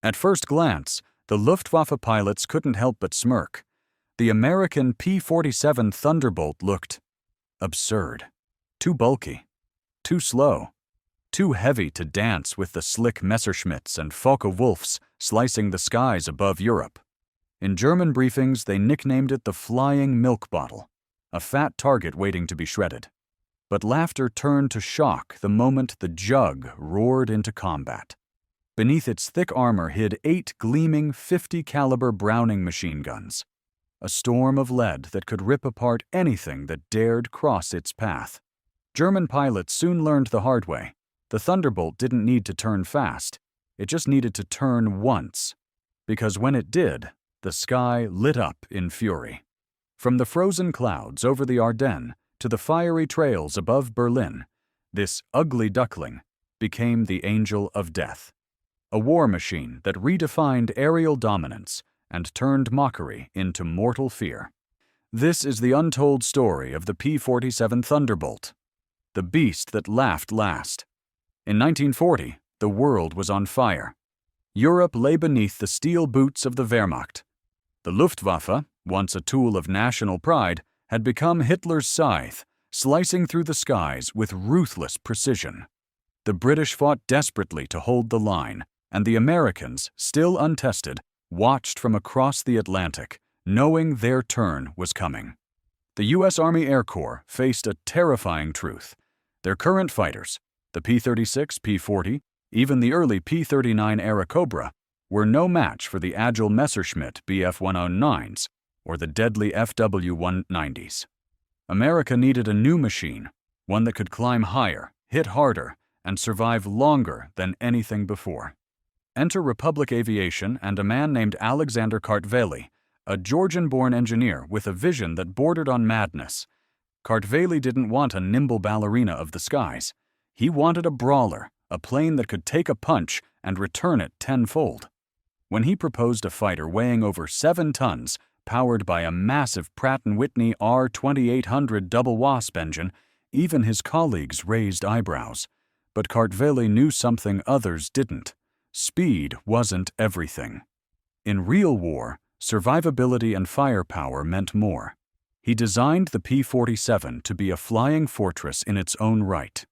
At first glance, the Luftwaffe pilots couldn't help but smirk. The American P-47 Thunderbolt looked absurd. Too bulky. Too slow. Too heavy to dance with the slick Messerschmitts and Focke-Wulfs slicing the skies above Europe. In German briefings, they nicknamed it the Flying Milk Bottle, a fat target waiting to be shredded. But laughter turned to shock the moment the Jug roared into combat. Beneath its thick armor hid 8 gleaming 50-caliber Browning machine guns, a storm of lead that could rip apart anything that dared cross its path. German pilots soon learned the hard way. The Thunderbolt didn't need to turn fast. It just needed to turn once. Because when it did, the sky lit up in fury. From the frozen clouds over the Ardennes to the fiery trails above Berlin, this ugly duckling became the Angel of Death. A war machine that redefined aerial dominance and turned mockery into mortal fear. This is the untold story of the P-47 Thunderbolt, the beast that laughed last. In 1940, the world was on fire. Europe lay beneath the steel boots of the Wehrmacht. The Luftwaffe, once a tool of national pride, had become Hitler's scythe, slicing through the skies with ruthless precision. The British fought desperately to hold the line, and the Americans, still untested, watched from across the Atlantic, knowing their turn was coming. The U.S. Army Air Corps faced a terrifying truth. Their current fighters, the P-36, P-40, even the early P-39-era Cobra, were no match for the agile Messerschmitt Bf-109s or the deadly FW-190s. America needed a new machine, one that could climb higher, hit harder, and survive longer than anything before. Enter Republic Aviation and a man named Alexander Kartveli, a Georgian-born engineer with a vision that bordered on madness. Kartveli didn't want a nimble ballerina of the skies. He wanted a brawler, a plane that could take a punch and return it tenfold. When he proposed a fighter weighing over 7 tons, powered by a massive Pratt Whitney R-2800 Double Wasp engine, even his colleagues raised eyebrows. But Kartveli knew something others didn't. Speed wasn't everything. In real war, survivability and firepower meant more. He designed the P-47 to be a flying fortress in its own right.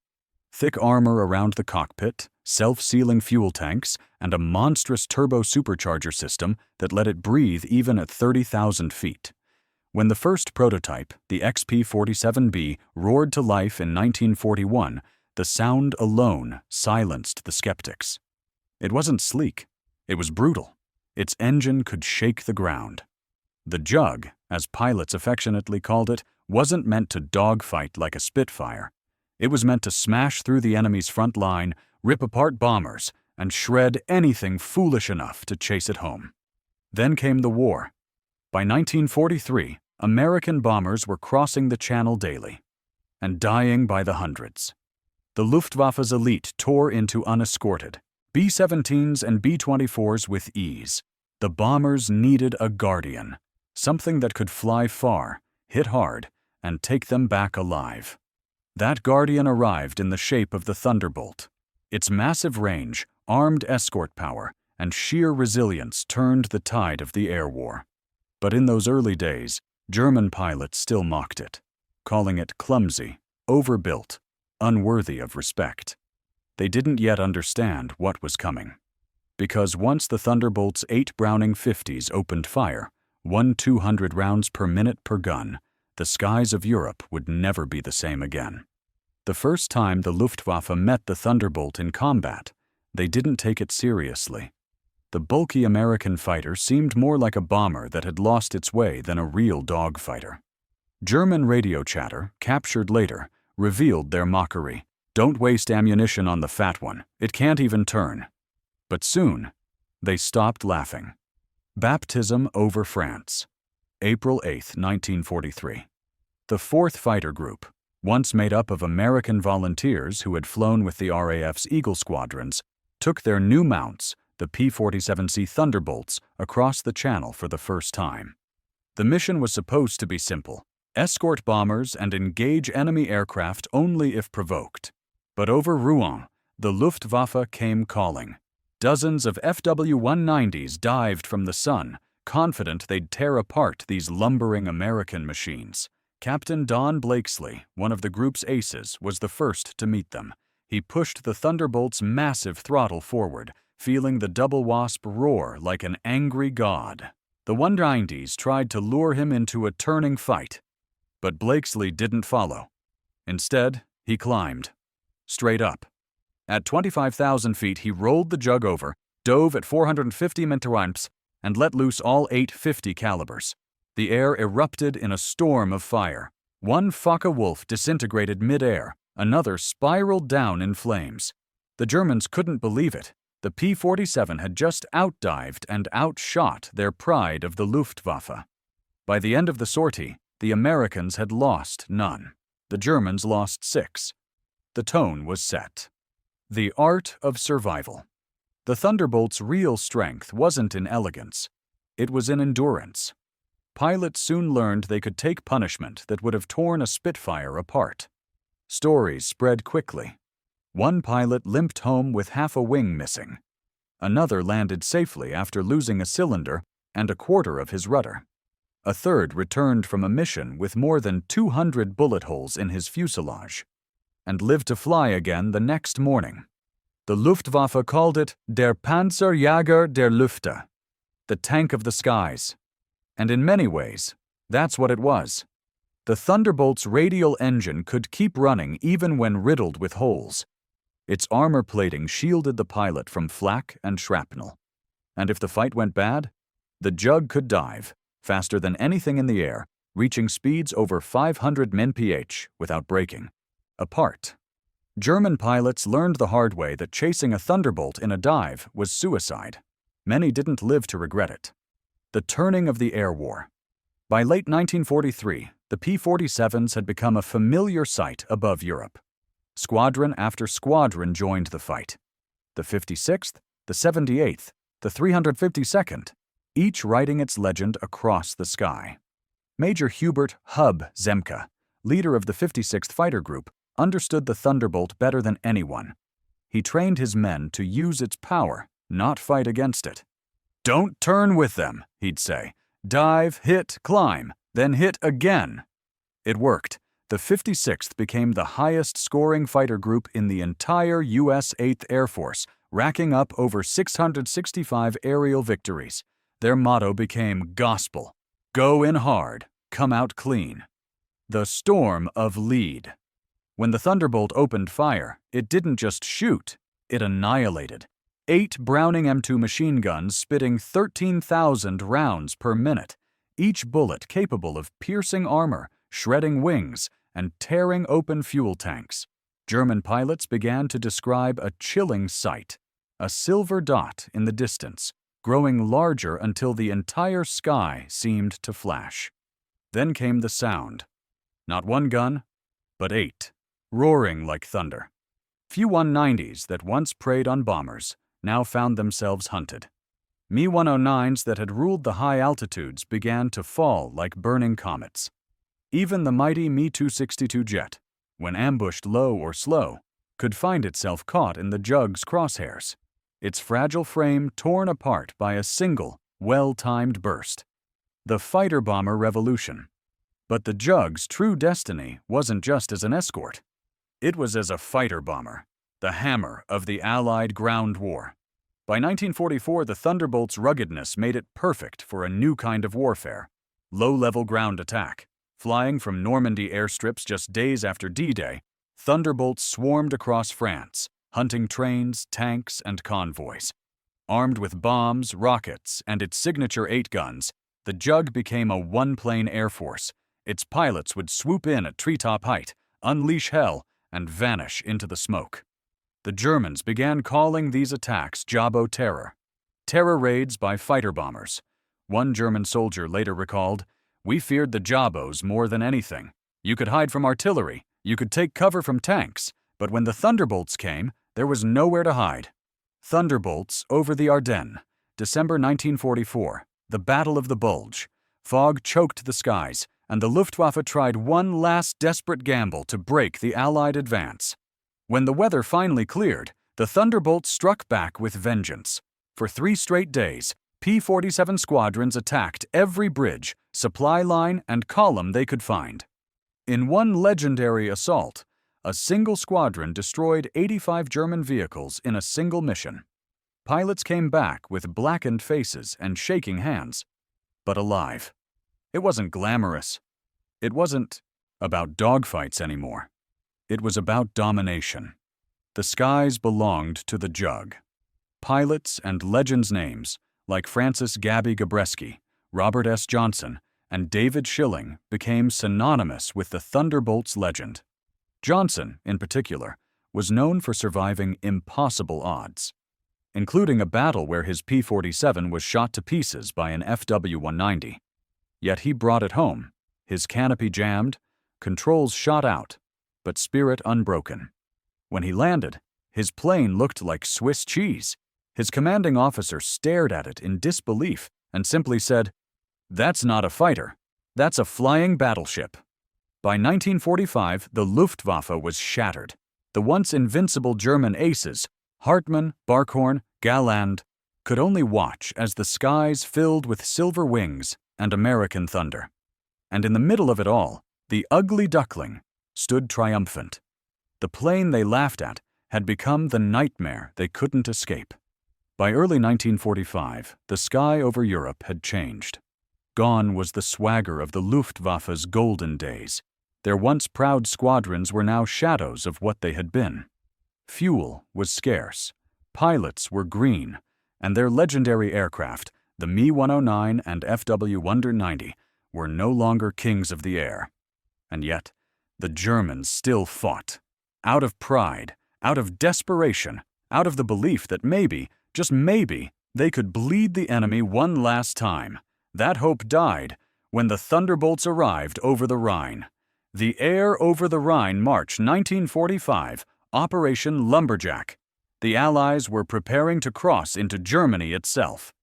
Thick armor around the cockpit, self-sealing fuel tanks, and a monstrous turbo supercharger system that let it breathe even at 30,000 feet. When the first prototype, the XP-47B, roared to life in 1941, the sound alone silenced the skeptics. It wasn't sleek. It was brutal. Its engine could shake the ground. The Jug, as pilots affectionately called it, wasn't meant to dogfight like a Spitfire. It was meant to smash through the enemy's front line, rip apart bombers, and shred anything foolish enough to chase it home. Then came the war. By 1943, American bombers were crossing the Channel daily and dying by the hundreds. The Luftwaffe's elite tore into unescorted B-17s and B-24s with ease. The bombers needed a guardian, something that could fly far, hit hard, and take them back alive. That guardian arrived in the shape of the Thunderbolt. Its massive range, armed escort power, and sheer resilience turned the tide of the air war. But in those early days, German pilots still mocked it, calling it clumsy, overbuilt, unworthy of respect. They didn't yet understand what was coming. Because once the Thunderbolt's 8 Browning 50s opened fire, 200 rounds per minute per gun, the skies of Europe would never be the same again. The first time the Luftwaffe met the Thunderbolt in combat, they didn't take it seriously. The bulky American fighter seemed more like a bomber that had lost its way than a real dogfighter. German radio chatter, captured later, revealed their mockery. Don't waste ammunition on the fat one. It can't even turn. But soon, they stopped laughing. Baptism over France. April 8, 1943. The 4th Fighter Group, once made up of American volunteers who had flown with the RAF's Eagle squadrons, took their new mounts, the P-47C Thunderbolts, across the Channel for the first time. The mission was supposed to be simple: escort bombers and engage enemy aircraft only if provoked. But over Rouen, the Luftwaffe came calling. Dozens of FW-190s dived from the sun, confident they'd tear apart these lumbering American machines. Captain Don Blakesley, one of the group's aces, was the first to meet them. He pushed the Thunderbolt's massive throttle forward, feeling the Double Wasp roar like an angry god. The 190s tried to lure him into a turning fight, but Blakesley didn't follow. Instead, he climbed. Straight up. At 25,000 feet, he rolled the jug over, dove at 450 meter, and let loose all 850 calibers. The air erupted in a storm of fire. One Focke-Wulf disintegrated mid-air, another spiraled down in flames. The Germans couldn't believe it. The P-47 had just outdived and outshot their pride of the Luftwaffe. By the end of the sortie, the Americans had lost none. The Germans lost 6. The tone was set. The art of survival. The Thunderbolt's real strength wasn't in elegance. It was in endurance. Pilots soon learned they could take punishment that would have torn a Spitfire apart. Stories spread quickly. One pilot limped home with half a wing missing. Another landed safely after losing a cylinder and a quarter of his rudder. A third returned from a mission with more than 200 bullet holes in his fuselage, and lived to fly again the next morning. The Luftwaffe called it der Panzerjäger der Lüfte, the tank of the skies. And in many ways, that's what it was. The Thunderbolt's radial engine could keep running even when riddled with holes. Its armor plating shielded the pilot from flak and shrapnel. And if the fight went bad, the jug could dive, faster than anything in the air, reaching speeds over 500 mph without braking. Apart. German pilots learned the hard way that chasing a Thunderbolt in a dive was suicide. Many didn't live to regret it. The turning of the air war. By late 1943, the P-47s had become a familiar sight above Europe. Squadron after squadron joined the fight. The 56th, the 78th, the 352nd, each writing its legend across the sky. Major Hubert "Hub" Zemke, leader of the 56th Fighter Group, understood the Thunderbolt better than anyone. He trained his men to use its power, not fight against it. "Don't turn with them," he'd say. "Dive, hit, climb, then hit again." It worked. The 56th became the highest-scoring fighter group in the entire U.S. 8th Air Force, racking up over 665 aerial victories. Their motto became gospel: go in hard, come out clean. The storm of lead. When the Thunderbolt opened fire, it didn't just shoot, it annihilated. 8 Browning M2 machine guns spitting 13,000 rounds per minute, each bullet capable of piercing armor, shredding wings, and tearing open fuel tanks. German pilots began to describe a chilling sight, a silver dot in the distance, growing larger until the entire sky seemed to flash. Then came the sound. Not one gun, but 8, roaring like thunder. Few 190s that once preyed on bombers now found themselves hunted. Me-109s that had ruled the high altitudes began to fall like burning comets. Even the mighty Me-262 jet, when ambushed low or slow, could find itself caught in the jug's crosshairs, its fragile frame torn apart by a single, well-timed burst. The fighter-bomber revolution. But the jug's true destiny wasn't just as an escort. It was as a fighter-bomber, the hammer of the Allied ground war. By 1944, the Thunderbolt's ruggedness made it perfect for a new kind of warfare: low-level ground attack. Flying from Normandy airstrips just days after D-Day, Thunderbolts swarmed across France, hunting trains, tanks, and convoys. Armed with bombs, rockets, and its signature 8 guns, the Jug became a one-plane air force. Its pilots would swoop in at treetop height, unleash hell, and vanish into the smoke. The Germans began calling these attacks Jabo Terror, terror raids by fighter bombers. One German soldier later recalled, "We feared the Jabos more than anything. You could hide from artillery, you could take cover from tanks, but when the Thunderbolts came, there was nowhere to hide." Thunderbolts over the Ardennes, December 1944, the Battle of the Bulge. Fog choked the skies, and the Luftwaffe tried one last desperate gamble to break the Allied advance. When the weather finally cleared, The Thunderbolt struck back with vengeance. For 3 straight days, P-47 squadrons attacked every bridge, supply line, and column they could find. In one legendary assault, a single squadron destroyed 85 German vehicles in a single mission. Pilots came back with blackened faces and shaking hands, but alive. It wasn't glamorous. It wasn't about dogfights anymore. It was about domination. The skies belonged to the Jug. Pilots and legends' names, like Francis Gabby Gabreski, Robert S. Johnson, and David Schilling, became synonymous with the Thunderbolt's legend. Johnson, in particular, was known for surviving impossible odds, including a battle where his P-47 was shot to pieces by an FW-190. Yet he brought it home, his canopy jammed, controls shot out, but spirit unbroken. When he landed, his plane looked like Swiss cheese. His commanding officer stared at it in disbelief and simply said, "That's not a fighter, that's a flying battleship." By 1945, the Luftwaffe was shattered. The once invincible German aces, Hartmann, Barkhorn, Galland, could only watch as the skies filled with silver wings and American thunder. And in the middle of it all, the ugly duckling stood triumphant. The plane they laughed at had become the nightmare they couldn't escape. By early 1945, the sky over Europe had changed. Gone was the swagger of the Luftwaffe's golden days. Their once proud squadrons were now shadows of what they had been. Fuel was scarce, pilots were green, and their legendary aircraft, the Me-109 and FW-190, were no longer kings of the air. And yet, the Germans still fought. Out of pride, out of desperation, out of the belief that maybe, just maybe, they could bleed the enemy one last time. That hope died when the Thunderbolts arrived over the Rhine. The Air Over the Rhine March 1945, Operation Lumberjack. The Allies were preparing to cross into Germany itself.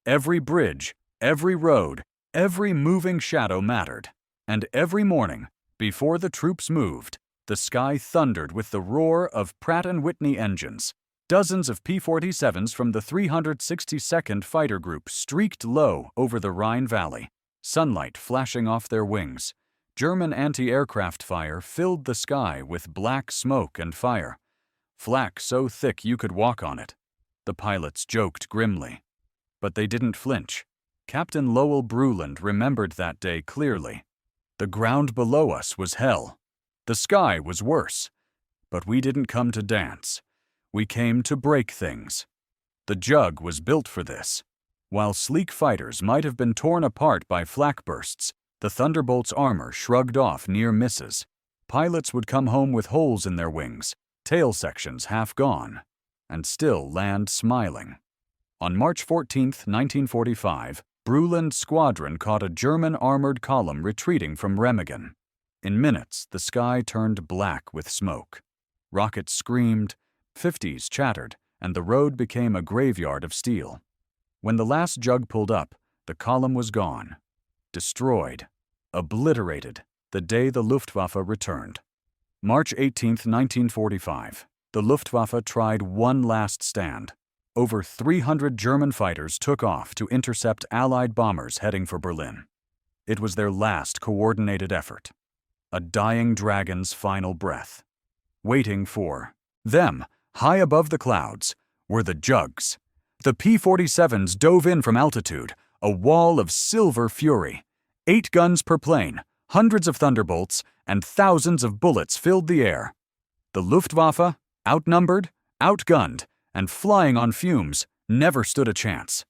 Every bridge, every road, every moving shadow mattered. And every morning, before the troops moved, the sky thundered with the roar of Pratt Whitney engines. Dozens of P-47s from the 362nd Fighter Group streaked low over the Rhine Valley, sunlight flashing off their wings. German anti-aircraft fire filled the sky with black smoke and fire. Flak so thick you could walk on it. The pilots joked grimly. But they didn't flinch. Captain Lowell Bruland remembered that day clearly. The ground below us was hell. The sky was worse. But we didn't come to dance. We came to break things. The Jug was built for this. While sleek fighters might have been torn apart by flak bursts, the Thunderbolt's armor shrugged off near misses. Pilots would come home with holes in their wings, tail sections half gone, and still land smiling. On March 14, 1945, Bruland's squadron caught a German armored column retreating from Remagen. In minutes, the sky turned black with smoke. Rockets screamed, 50s chattered, and the road became a graveyard of steel. When the last Jug pulled up, the column was gone. Destroyed, obliterated, the day the Luftwaffe returned. March 18, 1945, the Luftwaffe tried one last stand. Over 300 German fighters took off to intercept Allied bombers heading for Berlin. It was their last coordinated effort. A dying dragon's final breath. Waiting for them, high above the clouds, were the Jugs. The P-47s dove in from altitude, a wall of silver fury. 8 guns per plane, hundreds of Thunderbolts, and thousands of bullets filled the air. The Luftwaffe, outnumbered, outgunned, and flying on fumes, never stood a chance.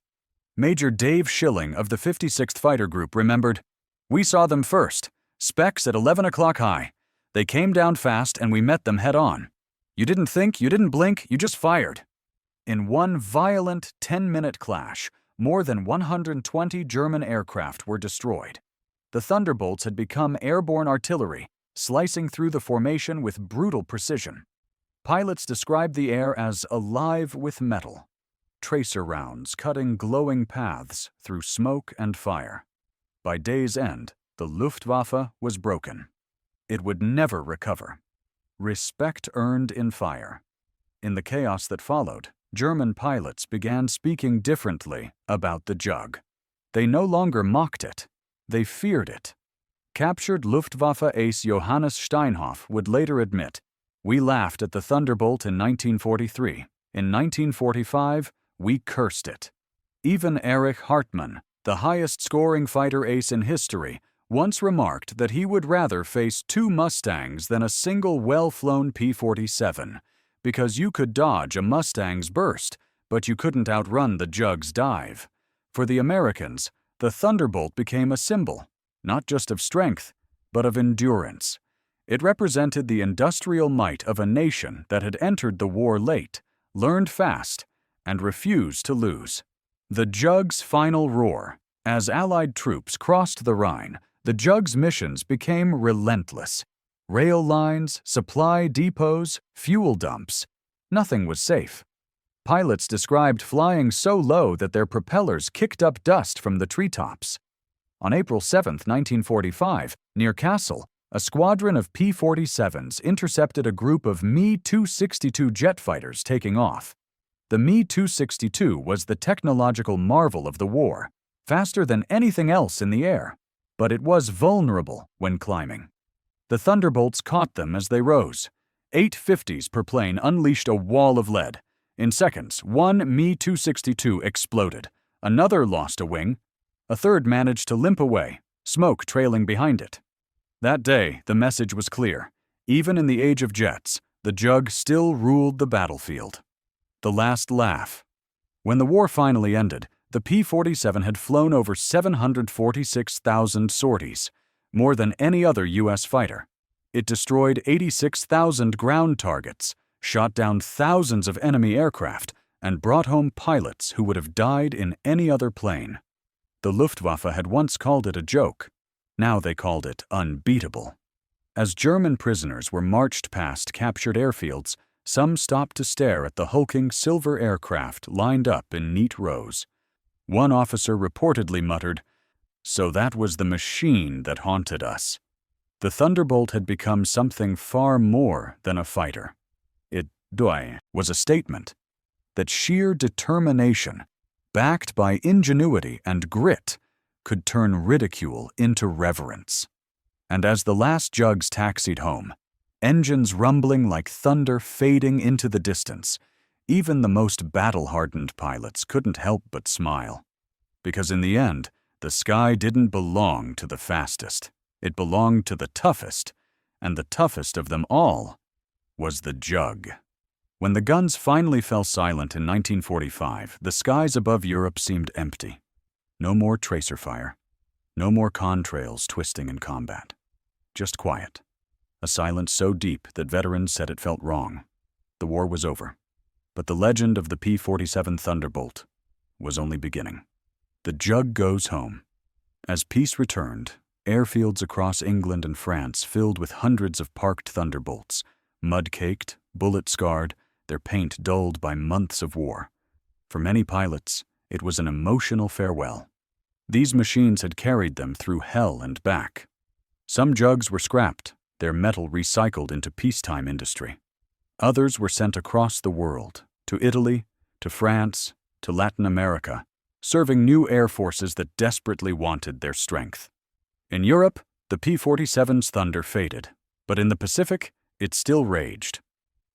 Major Dave Schilling of the 56th Fighter Group remembered, "We saw them first, specs at 11 o'clock high. They came down fast and we met them head on. You didn't think, you didn't blink, you just fired." In one violent 10-minute clash, more than 120 German aircraft were destroyed. The Thunderbolts had become airborne artillery, slicing through the formation with brutal precision. Pilots described the air as alive with metal. Tracer rounds cutting glowing paths through smoke and fire. By day's end, the Luftwaffe was broken. It would never recover. Respect earned in fire. In the chaos that followed, German pilots began speaking differently about the Jug. They no longer mocked it. They feared it. Captured Luftwaffe ace Johannes Steinhoff would later admit, "We laughed at the Thunderbolt in 1943. In 1945, we cursed it." Even Erich Hartmann, the highest-scoring fighter ace in history, once remarked that he would rather face 2 Mustangs than a single well-flown P-47, because you could dodge a Mustang's burst, but you couldn't outrun the Jug's dive. For the Americans, the Thunderbolt became a symbol, not just of strength, but of endurance. It represented the industrial might of a nation that had entered the war late, learned fast, and refused to lose. The Jug's final roar. As Allied troops crossed the Rhine, the Jug's missions became relentless. Rail lines, supply depots, fuel dumps. Nothing was safe. Pilots described flying so low that their propellers kicked up dust from the treetops. On April 7, 1945, near Kassel, a squadron of P-47s intercepted a group of Me-262 jet fighters taking off. The Me-262 was the technological marvel of the war, faster than anything else in the air, but it was vulnerable when climbing. The Thunderbolts caught them as they rose. 850s per plane unleashed a wall of lead. In seconds, one Me-262 exploded. Another lost a wing. A third managed to limp away, smoke trailing behind it. That day, the message was clear. Even in the age of jets, the Jug still ruled the battlefield. The last laugh. When the war finally ended, the P-47 had flown over 746,000 sorties, more than any other U.S. fighter. It destroyed 86,000 ground targets, shot down thousands of enemy aircraft, and brought home pilots who would have died in any other plane. The Luftwaffe had once called it a joke. Now they called it unbeatable. As German prisoners were marched past captured airfields, some stopped to stare at the hulking silver aircraft lined up in neat rows. One officer reportedly muttered, "So that was the machine that haunted us." The Thunderbolt had become something far more than a fighter. It was a statement that sheer determination, backed by ingenuity and grit, could turn ridicule into reverence. And as the last Jugs taxied home, engines rumbling like thunder fading into the distance, even the most battle-hardened pilots couldn't help but smile. Because in the end, the sky didn't belong to the fastest. It belonged to the toughest, and the toughest of them all was the Jug. When the guns finally fell silent in 1945, the skies above Europe seemed empty. No more tracer fire. No more contrails twisting in combat. Just quiet. A silence so deep that veterans said it felt wrong. The war was over. But the legend of the P-47 Thunderbolt was only beginning. The Jug goes home. As peace returned, airfields across England and France filled with hundreds of parked Thunderbolts, mud-caked, bullet-scarred, their paint dulled by months of war. For many pilots, it was an emotional farewell. These machines had carried them through hell and back. Some Jugs were scrapped, their metal recycled into peacetime industry. Others were sent across the world, to Italy, to France, to Latin America, serving new air forces that desperately wanted their strength. In Europe, the P-47's thunder faded, but in the Pacific, it still raged.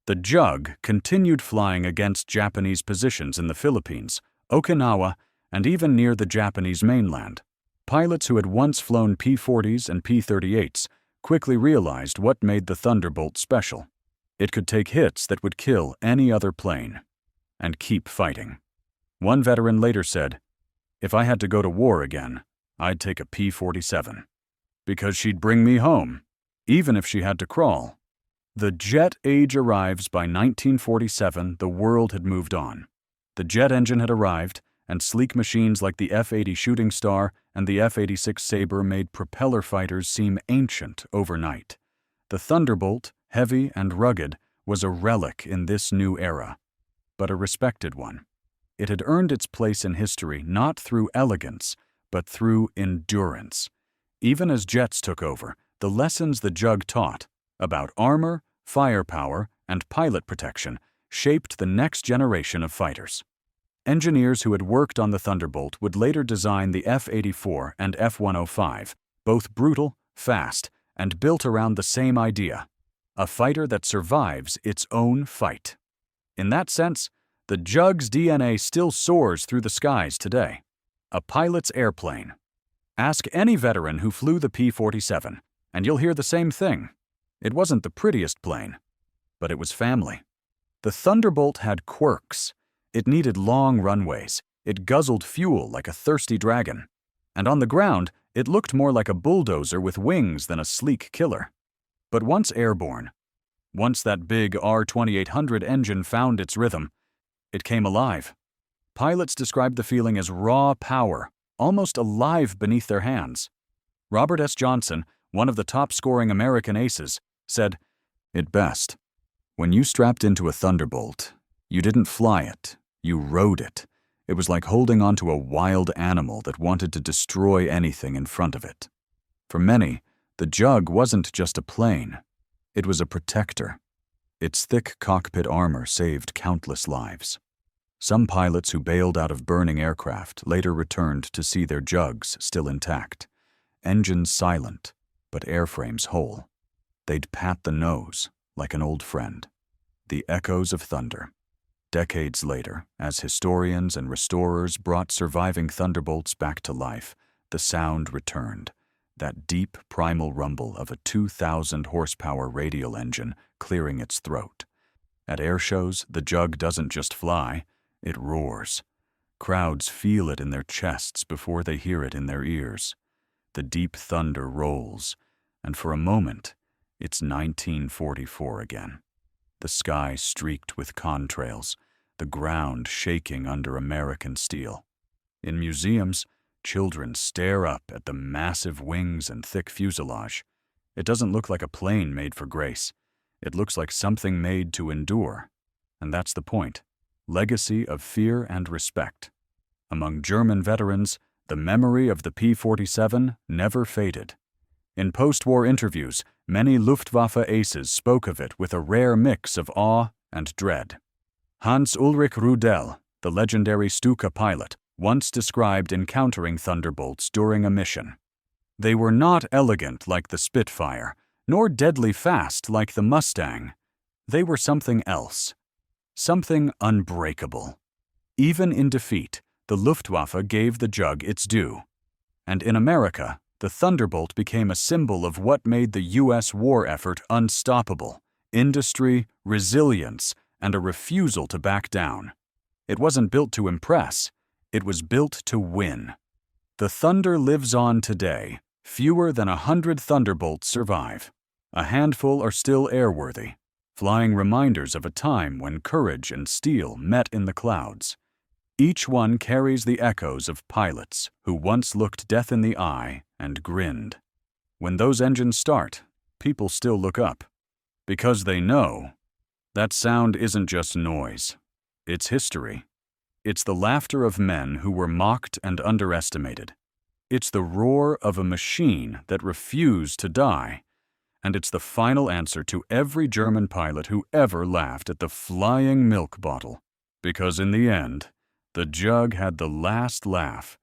The Jug continued flying against Japanese positions in the Philippines, Okinawa, and even near the Japanese mainland. Pilots who had once flown P-40s and P-38s quickly realized what made the Thunderbolt special. It could take hits that would kill any other plane, and keep fighting. One veteran later said, "If I had to go to war again, I'd take a P-47, because she'd bring me home, even if she had to crawl." The jet age arrives by 1947, the world had moved on. The jet engine had arrived, and sleek machines like the F-80 Shooting Star and the F-86 Sabre made propeller fighters seem ancient overnight. The Thunderbolt, heavy and rugged, was a relic in this new era, but a respected one. It had earned its place in history not through elegance, but through endurance. Even as jets took over, the lessons the Jug taught about armor, firepower, and pilot protection shaped the next generation of fighters. Engineers who had worked on the Thunderbolt would later design the F-84 and F-105, both brutal, fast, and built around the same idea: a fighter that survives its own fight. In that sense, the Jug's DNA still soars through the skies today. A pilot's airplane. Ask any veteran who flew the P-47, and you'll hear the same thing. It wasn't the prettiest plane, but it was family. The Thunderbolt had quirks. It needed long runways. It guzzled fuel like a thirsty dragon. And on the ground, it looked more like a bulldozer with wings than a sleek killer. But once airborne, once that big R-2800 engine found its rhythm, it came alive. Pilots described the feeling as raw power, almost alive beneath their hands. Robert S. Johnson, one of the top-scoring American aces, said, "It best, when you strapped into a Thunderbolt, you didn't fly it, you rode it. It was like holding onto a wild animal that wanted to destroy anything in front of it." For many, the Jug wasn't just a plane. It was a protector. Its thick cockpit armor saved countless lives. Some pilots who bailed out of burning aircraft later returned to see their Jugs still intact, engines silent, but airframes whole. They'd pat the nose like an old friend. The echoes of thunder. Decades later, as historians and restorers brought surviving Thunderbolts back to life, the sound returned, that deep primal rumble of a 2,000 horsepower radial engine clearing its throat. At air shows, the Jug doesn't just fly, it roars. Crowds feel it in their chests before they hear it in their ears. The deep thunder rolls, and for a moment, it's 1944 again. The sky streaked with contrails, the ground shaking under American steel. In museums, children stare up at the massive wings and thick fuselage. It doesn't look like a plane made for grace. It looks like something made to endure. And that's the point. Legacy of fear and respect. Among German veterans, the memory of the P-47 never faded. In post-war interviews, many Luftwaffe aces spoke of it with a rare mix of awe and dread. Hans-Ulrich Rudel, the legendary Stuka pilot, once described encountering Thunderbolts during a mission. They were not elegant like the Spitfire, nor deadly fast like the Mustang. They were something else. Something unbreakable. Even in defeat, the Luftwaffe gave the Jug its due. And in America, the Thunderbolt became a symbol of what made the U.S. war effort unstoppable: industry, resilience, and a refusal to back down. It wasn't built to impress. It was built to win. The Thunder lives on today. Fewer than 100 Thunderbolts survive. A handful are still airworthy, flying reminders of a time when courage and steel met in the clouds. Each one carries the echoes of pilots who once looked death in the eye and grinned. When those engines start, people still look up, because they know that sound isn't just noise. It's history. It's the laughter of men who were mocked and underestimated. It's the roar of a machine that refused to die. And it's the final answer to every German pilot who ever laughed at the flying milk bottle. Because in the end, the Jug had the last laugh